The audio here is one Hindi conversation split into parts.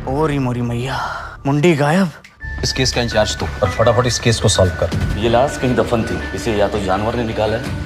ओरी मोरी मैया, मुंडी गायब। इस केस का इंचार्ज तू और फटाफट इस केस को सॉल्व कर। ये लाश कहीं दफन थी, इसे या तो जानवर ने निकाला है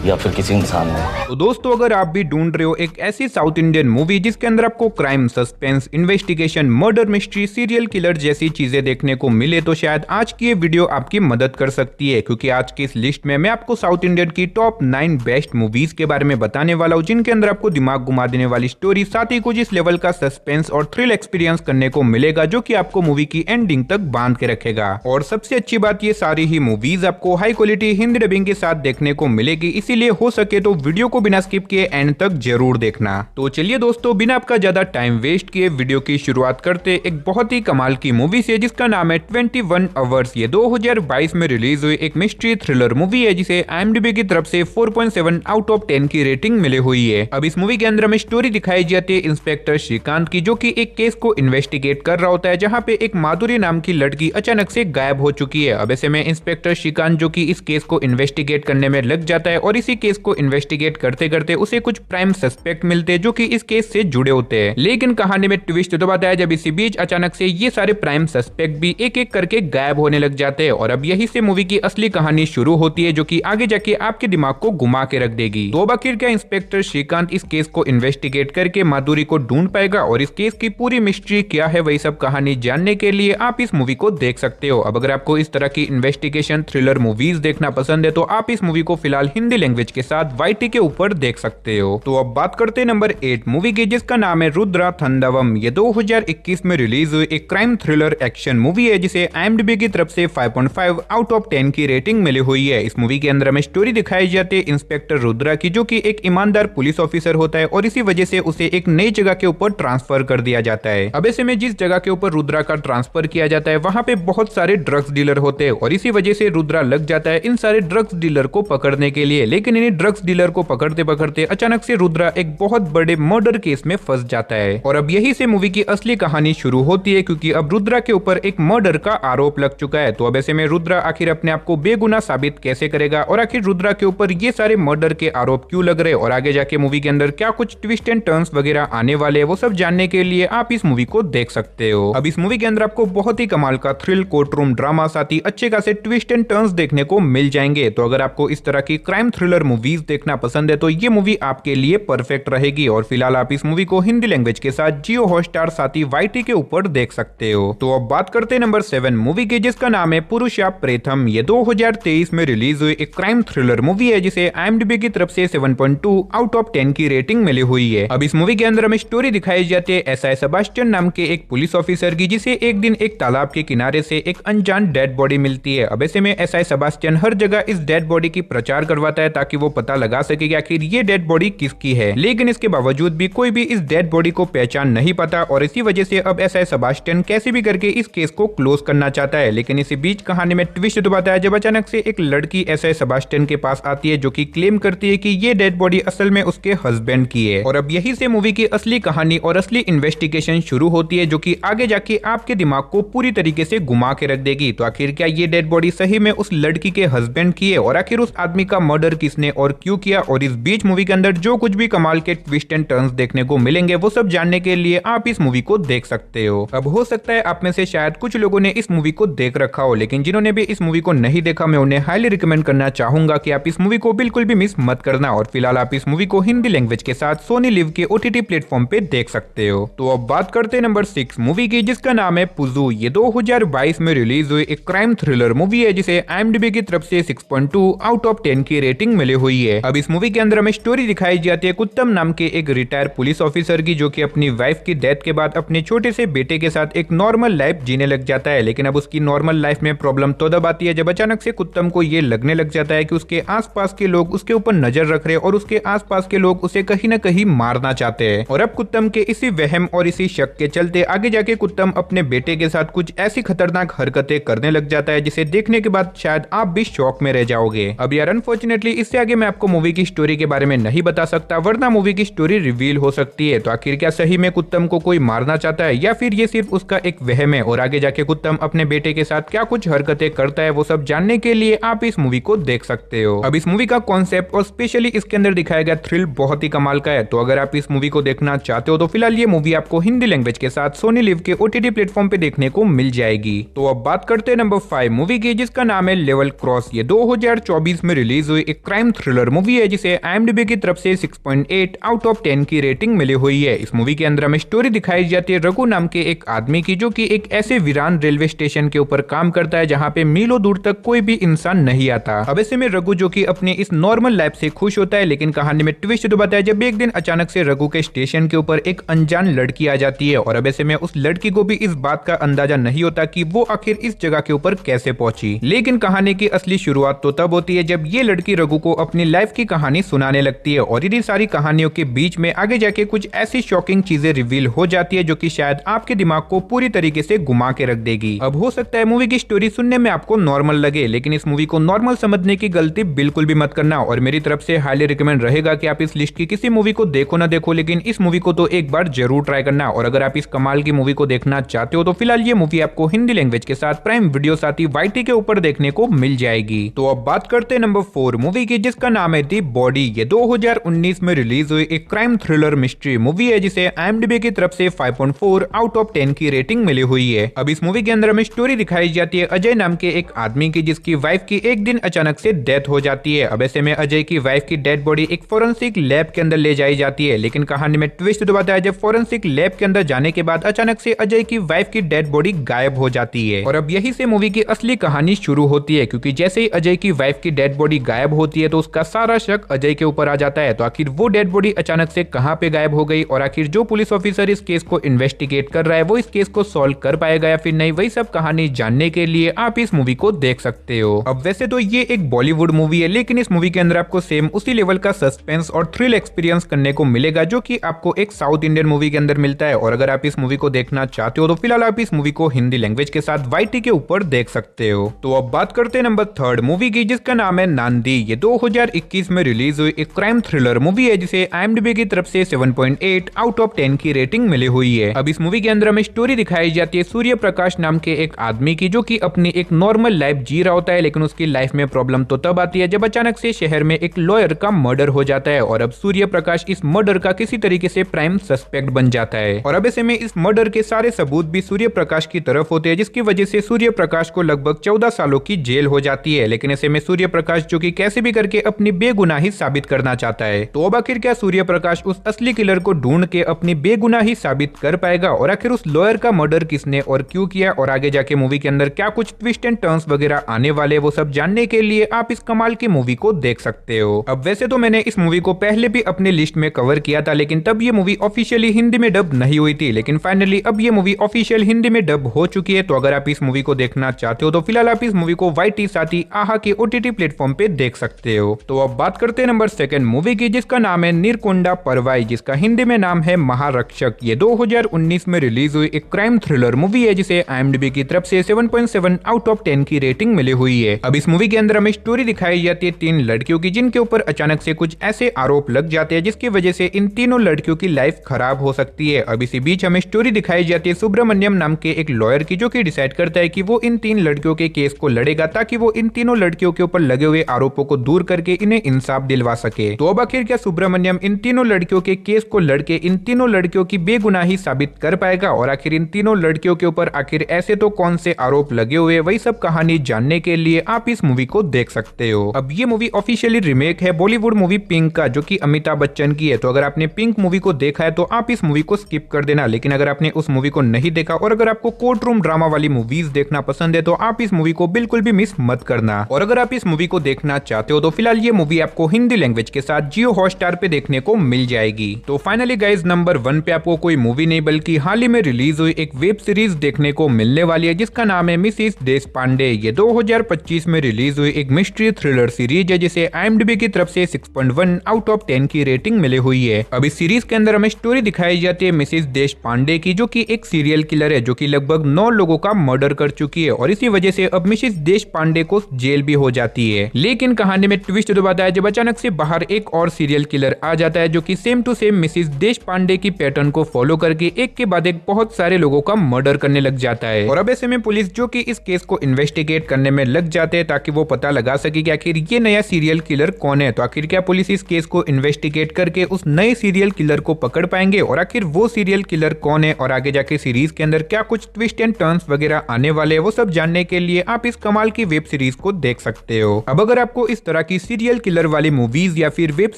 या फिर किसी इंसान ने। तो दोस्तों, अगर आप भी ढूंढ रहे हो एक ऐसी साउथ इंडियन मूवी जिसके अंदर आपको crime, suspense, investigation, murder mystery, serial killer जैसी चीजें देखने को मिले, तो शायद आज की ये वीडियो आपकी मदद कर सकती है। क्योंकि आज की इस लिस्ट में मैं आपको साउथ इंडियन की टॉप 9 बेस्ट मूवीज के बारे में बताने वाला हूँ, जिनके अंदर आपको दिमाग घुमा देने वाली स्टोरी, साथ ही कुछ इस लेवल का सस्पेंस और थ्रिल एक्सपीरियंस करने को मिलेगा, जो कि आपको मूवी की एंडिंग तक बांध के रखेगा। और सबसे अच्छी बात, ये सारी ही मूवीज आपको हाई क्वालिटी हिंदी डबिंग के साथ देखने को मिलेगी, इसीलिए हो सके तो वीडियो को बिना स्किप किए एंड तक जरूर देखना। तो चलिए दोस्तों, बिना आपका ज्यादा टाइम वेस्ट किए वीडियो की शुरुआत करते एक बहुत ही कमाल की मूवी से, जिसका नाम है 21 आवर्स। ये 2022 में रिलीज हुई एक मिस्ट्री थ्रिलर मूवी है, जिसे IMDb की तरफ से 4.7 आउट ऑफ 10 की रेटिंग मिली हुई है। अब इस मूवी के अंदर हमें स्टोरी दिखाई जाती है इंस्पेक्टर श्रीकांत की, जो कि एक केस को इन्वेस्टिगेट कर रहा होता है, जहाँ पे एक माधुरी नाम की लड़की अचानक से गायब हो चुकी है। अब ऐसे में इंस्पेक्टर श्रीकांत, जो कि इस केस को इन्वेस्टिगेट करने में लग जाता है, और इसी केस को इन्वेस्टिगेट करते करते उसे कुछ प्राइम सस्पेक्ट मिलते हैं, जो कि इस केस से जुड़े होते हैं। लेकिन कहानी में ट्विस्ट तो बताया जब इसी बीच अचानक से ये सारे प्राइम सस्पेक्ट भी एक एक करके गायब होने लग जाते हैं। और अब यही से मूवी की असली कहानी शुरू होती है, जो कि आगे जाके आपके दिमाग को घुमा के रख देगी। तो आखिर क्या इंस्पेक्टर श्रीकांत इस केस को इन्वेस्टिगेट करके माधुरी को ढूंढ पाएगा, और इस केस की पूरी मिस्ट्री क्या है, वही सब कहानी जानने के लिए आप इस मूवी को देख सकते हो। अब अगर आपको इस तरह की इन्वेस्टिगेशन थ्रिलर मूवीज देखना पसंद है, तो आप इस मूवी को फिलहाल हिंदी लैंग्वेज के साथ YT के ऊपर देख सकते हो। तो अब बात करते हैं नंबर 8 मूवी की, जिसका नाम है रुद्रा थंडवम। ये 2021 में रिलीज हुई एक क्राइम थ्रिलर एक्शन मूवी है, जिसे IMDb की तरफ से 5.5 आउट ऑफ 10 की रेटिंग मिली हुई है। इस मूवी के अंदर हमें स्टोरी दिखाई जाती है इंस्पेक्टर रुद्रा की, जो कि एक ईमानदार पुलिस ऑफिसर होता है, और इसी वजह से उसे एक नई जगह के ऊपर ट्रांसफर कर दिया जाता है। अब ऐसे में जिस जगह के ऊपर रुद्रा का ट्रांसफर किया जाता है, वहां पे बहुत सारे ड्रग्स डीलर होते हैं, और इसी वजह से रुद्रा लग जाता है इन सारे ड्रग्स डीलर को पकड़ने के लिए। लेकिन इन ड्रग्स डीलर को पकड़ते पकड़ते अचानक से रुद्रा एक बहुत बड़े मर्डर केस में फंस जाता है। और अब यही से मूवी की असली कहानी शुरू होती है, क्योंकि अब रुद्रा के ऊपर एक मर्डर का आरोप लग चुका है। तो अब ऐसे में रुद्रा आखिर अपने आप को बेगुनाह साबित कैसे करेगा, और आखिर रुद्रा के ऊपर ये सारे मर्डर के आरोप क्यों लग रहे, और आगे जाके मूवी के अंदर क्या कुछ ट्विस्ट एंड टर्न्स वगैरह आने वाले हैं, वो सब जानने के लिए आप इस मूवी को देख सकते हो। अब इस मूवी के अंदर आपको बहुत ही कमाल का थ्रिल, कोर्ट रूम ड्रामा, साथ ही अच्छे खासे ट्विस्ट एंड टर्न्स देखने को मिल जाएंगे। तो अगर आपको इस तरह की क्राइम थ्रिलर मूवीज देखना पसंद है, तो ये मूवी आपके लिए परफेक्ट रहेगी। और फिलहाल आप इस मूवी को हिंदी लैंग्वेज के साथ जियो हॉटस्टार साथ ही YT के ऊपर देख सकते हो। तो अब बात करते हैं नंबर 7 मूवी की, जिसका नाम है पुरुषा प्रेथम। ये 2023 में रिलीज हुई एक क्राइम थ्रिलर मूवी है, जिसे IMDb की तरफ से 7.2 आउट ऑफ 10 की रेटिंग मिली हुई है। अब इस मूवी के अंदर हमें स्टोरी दिखाई जाती है SI सेबास्टियन नाम के एक पुलिस ऑफिसर की, जिसे एक दिन एक तालाब के किनारे से एक अनजान डेड बॉडी मिलती है। अब ऐसे में SI सेबास्टियन हर जगह इस डेड बॉडी की प्रचार करवाता है, ताकि वो पता लगा सके कि आखिर ये डेड बॉडी किसकी है। लेकिन इसके बावजूद भी कोई भी इस डेड बॉडी को पहचान नहीं पाता, और इसी वजह से अब SI सेबास्टियन कैसे भी करके इस केस को क्लोज करना चाहता है। लेकिन इसी बीच कहानी में ट्विस्ट दबाता है, जब अचानक से एक लड़की SI सेबास्टियन के पास आती है, जो कि क्लेम करती है कि ये डेड बॉडी असल में उसके हस्बैंड की है। और अब यही से मूवी की असली कहानी और असली इन्वेस्टिगेशन शुरू होती है, जो कि आगे जाके आपके दिमाग को पूरी तरीके से घुमा के रख देगी। तो आखिर क्या ये डेड बॉडी सही में उस लड़की के हस्बैंड की है, और आखिर उस आदमी का मर्डर किसने और क्यों किया, और इस बीच मूवी के अंदर जो कुछ भी कमाल के ट्विस्ट एंड टर्न्स देखने को मिलेंगे, वो सब जानने के लिए आप इस मूवी को देख सकते हो। अब हो सकता है आप में से शायद कुछ लोगों ने इस मूवी को देख रखा हो, लेकिन जिन्होंने भी इस मूवी को नहीं देखा, मैं उन्हें हाईली रिकमेंड करना चाहूंगा कि आप इस मूवी को बिल्कुल भी मिस मत करना। और फिलहाल आप इस मूवी को हिंदी लैंग्वेज के साथ सोनी लिव के OTT प्लेटफॉर्म पे देख सकते हो। तो अब बात करते हैं नंबर 6 मूवी की, जिसका नाम है पुजू। ये 2022 में रिलीज हुई एक क्राइम थ्रिलर मूवी है, जिसे IMDb की तरफ से 6.2 आउट ऑफ 10 की रेटिंग मिली हुई है। अब इस मूवी के अंदर हमें स्टोरी दिखाई जाती है उत्तम नाम के एक रिटायर्ड पुलिस ऑफिसर की, जो कि अपनी वाइफ की डेथ के बाद अपने छोटे से बेटे के साथ एक नॉर्मल लाइफ जीने लग जाता है। लेकिन अब उसकी नॉर्मल लाइफ में प्रॉब्लम तो तब आती है जब अचानक से उत्तम को ये लगने लग जाता है कि उसके आसपास के लोग उसके ऊपर नजर रख रहे हैं, और उसके आसपास के लोग उसे कहीं ना कहीं मारना चाहते हैं। और अब उत्तम के इसी वहम और इसी शक के चलते आगे जाके उत्तम अपने बेटे के साथ कुछ ऐसी खतरनाक हरकतें करने लग जाता है, जिसे देखने के बाद शायद आप भी शॉक में रह जाओगे। अब यार अनफॉर्चुनेटली इस इससे आगे मैं आपको मूवी की स्टोरी के बारे में नहीं बता सकता, वरना मूवी की स्टोरी रिवील हो सकती है। तो आखिर क्या सही में कुत्तम को कोई मारना चाहता है या फिर ये सिर्फ उसका एक वहम है और आगे जाके कुत्तम अपने बेटे के साथ क्या कुछ हरकतें करता है, वो सब जानने के लिए आप इस मूवी को देख सकते हो। अब इस मूवी का कॉन्सेप्ट और स्पेशली इसके अंदर दिखाया गया थ्रिल बहुत ही कमाल का है। तो अगर आप इस मूवी को देखना चाहते हो तो फिलहाल ये मूवी आपको हिंदी लैंग्वेज के साथ सोनी लिव के OTT प्लेटफॉर्म पे देखने को मिल जाएगी। तो अब बात करते हैं नंबर 5 मूवी की, जिसका नाम है लेवल क्रॉस। ये 2024 में रिलीज हुई एक क्राइम थ्रिलर मूवी है जिसे IMDb की तरफ से 6.8 आउट ऑफ 10 की रेटिंग मिली हुई है। इस मूवी के अंदर हमें स्टोरी दिखाई जाती है रघु नाम के एक आदमी की, जो कि एक ऐसे वीरान रेलवे स्टेशन के ऊपर काम करता है जहाँ पे मीलों दूर तक कोई भी इंसान नहीं आता। अब ऐसे में रघु जो कि अपने इस नॉर्मल लाइफ से खुश होता है, लेकिन कहानी में ट्विस्ट तो बताया जब एक दिन अचानक से रघु के स्टेशन के ऊपर एक अनजान लड़की आ जाती है और अब ऐसे में उस लड़की को भी इस बात का अंदाजा नहीं होता कि वो आखिर इस जगह के ऊपर कैसे पहुंची। लेकिन कहानी की असली शुरुआत तो तब होती है जब ये लड़की रघु को अपनी लाइफ की कहानी सुनाने लगती है और इन्हीं सारी कहानियों के बीच में आगे जाके कुछ ऐसी शॉकिंग चीजें रिवील हो जाती है जो कि शायद आपके दिमाग को पूरी तरीके से घुमा के रख देगी। अब हो सकता है मूवी की स्टोरी सुनने में आपको नॉर्मल लगे, लेकिन इस मूवी को नॉर्मल समझने की गलती बिल्कुल भी मत करना और मेरी तरफ से हाईली रिकमेंड रहेगा कि आप इस लिस्ट की किसी मूवी को देखो ना देखो, लेकिन इस मूवी को तो एक बार जरूर ट्राई करना। और अगर आप इस कमाल की मूवी को देखना चाहते हो तो फिलहाल ये मूवी आपको हिंदी लैंग्वेज के साथ प्राइम वीडियो साथ ही YT के ऊपर देखने को मिल जाएगी। तो अब बात करते हैं नंबर 4 मूवी की, जिसका नाम है दी बॉडी। ये 2019 में रिलीज हुई एक क्राइम थ्रिलर मिस्ट्री मूवी है जिसे IMDb की तरफ से 5.4 आउट ऑफ 10 की रेटिंग मिली हुई है। अब इस मूवी के अंदर हमें स्टोरी दिखाई जाती है अजय नाम के एक आदमी की, जिसकी वाइफ की एक दिन अचानक से डेथ हो जाती है। अब ऐसे में अजय की वाइफ की डेड बॉडी एक फोरेंसिक लैब के अंदर ले जाई जाती है, लेकिन कहानी में ट्विस्ट तो बताया जब फोरेंसिक लैब के अंदर जाने के बाद अचानक से अजय की वाइफ की डेड बॉडी गायब हो जाती है। और अब यही से मूवी की असली कहानी शुरू होती है, क्योंकि जैसे ही अजय की वाइफ की डेड बॉडी गायब होती है तो उसका सारा शक अजय के ऊपर आ जाता है। तो आखिर वो डेड बॉडी अचानक से कहां पे गायब हो गई और आखिर जो पुलिस ऑफिसर इस केस को इन्वेस्टिगेट कर रहा है वो इस केस को सॉल्व कर पाएगा या फिर नहीं, वही सब कहानी जानने के लिए आप इस मूवी को देख सकते हो। अब वैसे तो ये एक बॉलीवुड मूवी है, लेकिन इस मूवी के अंदर आपको सेम उसी लेवल का सस्पेंस और थ्रिल एक्सपीरियंस करने को मिलेगा जो कि आपको एक साउथ इंडियन मूवी के अंदर मिलता है। और अगर आप इस मूवी को देखना चाहते हो तो फिलहाल आप इस मूवी को हिंदी लैंग्वेज के साथ YT के ऊपर देख सकते हो। तो अब बात करते हैं नंबर 3 मूवी की, जिसका नाम है नांदी। ये 2021 में रिलीज हुई एक क्राइम थ्रिलर मूवी है जिसे IMDb की तरफ से 7.8 आउट ऑफ 10 की रेटिंग मिली हुई है। अब इस मूवी के अंदर हमें स्टोरी दिखाई जाती है सूर्य प्रकाश नाम के एक आदमी की, जो कि अपनी एक नॉर्मल लाइफ जी रहा होता है, लेकिन उसकी लाइफ में प्रॉब्लम तो तब आती है जब अचानक से शहर में एक लॉयर का मर्डर हो जाता है और अब सूर्य प्रकाश इस मर्डर का किसी तरीके से प्राइम सस्पेक्ट बन जाता है। और अब ऐसे में इस मर्डर के सारे सबूत भी सूर्य प्रकाश की तरफ होते हैं, जिसकी वजह से सूर्य प्रकाश को लगभग 14 सालों की जेल हो जाती है। लेकिन ऐसे में सूर्य प्रकाश जो कि कैसे भी करके अपनी बेगुनाही साबित करना चाहता है, तो अब आखिर क्या सूर्य प्रकाश उस असली किलर को ढूंढ के अपनी बेगुनाही साबित कर पाएगा और आखिर उस लॉयर का मर्डर किसने और क्यों किया और आगे जाके मूवी के अंदर क्या कुछ ट्विस्ट एंड टर्न्स वगैरह आने वाले, वो सब जानने के लिए आप इस कमाल की मूवी को देख सकते हो। अब वैसे तो मैंने इस मूवी को पहले भी अपनी लिस्ट में कवर किया था, लेकिन तब ये मूवी ऑफिशियली हिंदी में डब नहीं हुई थी, लेकिन फाइनली अब ये मूवी ऑफिशियल हिंदी में डब हो चुकी है। तो अगर आप इस मूवी को देखना चाहते हो तो फिलहाल आप इस मूवी को YT साथ ही आहा के OTT प्लेटफॉर्म पे देख सकते हो। तो अब बात करते हैं नंबर 2 मूवी की, जिसका नाम है नीरकोंडा परवाई, जिसका हिंदी में नाम है महारक्षक। ये 2019 में रिलीज हुई एक क्राइम थ्रिलर मूवी है जिसे IMDb की तरफ से 7.7 आउट ऑफ 10 की रेटिंग मिली हुई है। अब इस मूवी के अंदर हमें स्टोरी दिखाई जाती है 3 लड़कियों की, जिनके ऊपर अचानक से कुछ ऐसे आरोप लग जाते हैं जिसकी वजह से इन तीनों लड़कियों की लाइफ खराब हो सकती है। अब इसी बीच हमें स्टोरी दिखाई जाती है सुब्रमण्यम नाम के एक लॉयर की, जो कि डिसाइड करता है कि वो इन 3 लड़कियों के केस को लड़ेगा ताकि वो इन तीनों लड़कियों के ऊपर लगे हुए आरोपों को दूर करके इन्हें इंसाफ दिलवा सके। तो अब आखिर क्या सुब्रमण्यम इन तीनों लड़कियों के केस को लड़के इन तीनों लड़कियों की बेगुनाही साबित कर पाएगा और आखिर इन तीनों लड़कियों के ऊपर आखिर ऐसे तो कौन से आरोप लगे हुए, वही सब कहानी जानने के लिए आप इस मूवी को देख सकते हो। अब ये मूवी ऑफिशियली रिमेक है बॉलीवुड मूवी पिंक का, जो कि अमिताभ बच्चन की है। तो अगर आपने पिंक मूवी को देखा है तो आप इस मूवी को स्किप कर देना, लेकिन अगर आपने उस मूवी को नहीं देखा और अगर आपको कोर्ट रूम ड्रामा वाली मूवीज देखना पसंद है तो आप इस मूवी को बिल्कुल भी मिस मत करना। और अगर आप इस मूवी को देखना चाहते हो तो फिलहाल ये मूवी आपको हिंदी लैंग्वेज के साथ जियो हॉटस्टार पे देखने को मिल जाएगी। तो फाइनली गाइज नंबर 1 पे आपको कोई मूवी नहीं बल्कि हाल ही में रिलीज हुई एक वेब सीरीज देखने को मिलने वाली है, जिसका नाम है मिसेस देशपांडे। ये 2025 में रिलीज हुई एक मिस्ट्री थ्रिलर सीरीज है जिसे IMDb की तरफ से 6.1 आउट ऑफ 10 की रेटिंग मिली हुई है। अब इस सीरीज के अंदर हमें स्टोरी दिखाई जाती है मिसेस देशपांडे की, जो कि एक सीरियल किलर है जो कि लगभग 9 लोगों का मर्डर कर चुकी है और इसी वजह से अब मिसेस देशपांडे को जेल भी हो जाती है। लेकिन कहानी कहानी में ट्विस्ट तो बताया जब अचानक से बाहर एक और सीरियल किलर आ जाता है जो कि सेम टू सेम मिसिस देश पांडे की पैटर्न को फॉलो करके एक के बाद एक बहुत सारे लोगों का मर्डर करने लग जाता है। और अब ऐसे में पुलिस जो कि इस केस को इन्वेस्टिगेट करने में लग जाते हैं ताकि वो पता लगा सके कि आखिर ये नया सीरियल किलर कौन है। तो आखिर क्या पुलिस इस केस को इन्वेस्टिगेट करके उस नए सीरियल किलर को पकड़ पाएंगे और आखिर वो सीरियल किलर कौन है और आगे जाके सीरीज के अंदर क्या कुछ ट्विस्ट एंड टर्न्स वगैरह आने वाले हैं, वो सब जानने के लिए आप इस कमाल की वेब सीरीज को देख सकते हो। अब अगर आपको इस तरह की सीरियल किलर वाली मूवीज या फिर वेब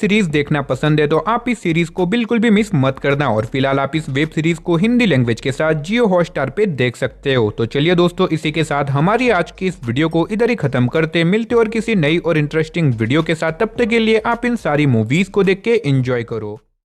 सीरीज देखना पसंद है तो आप इस सीरीज को बिल्कुल भी मिस मत करना। और फिलहाल आप इस वेब सीरीज को हिंदी लैंग्वेज के साथ जियो हॉटस्टार पे देख सकते हो। तो चलिए दोस्तों, इसी के साथ हमारी आज की इस वीडियो को इधर ही खत्म करते, मिलते और किसी नई और इंटरेस्टिंग वीडियो के साथ। तब तक के लिए आप इन सारी मूवीज को देख के एंजॉय करो।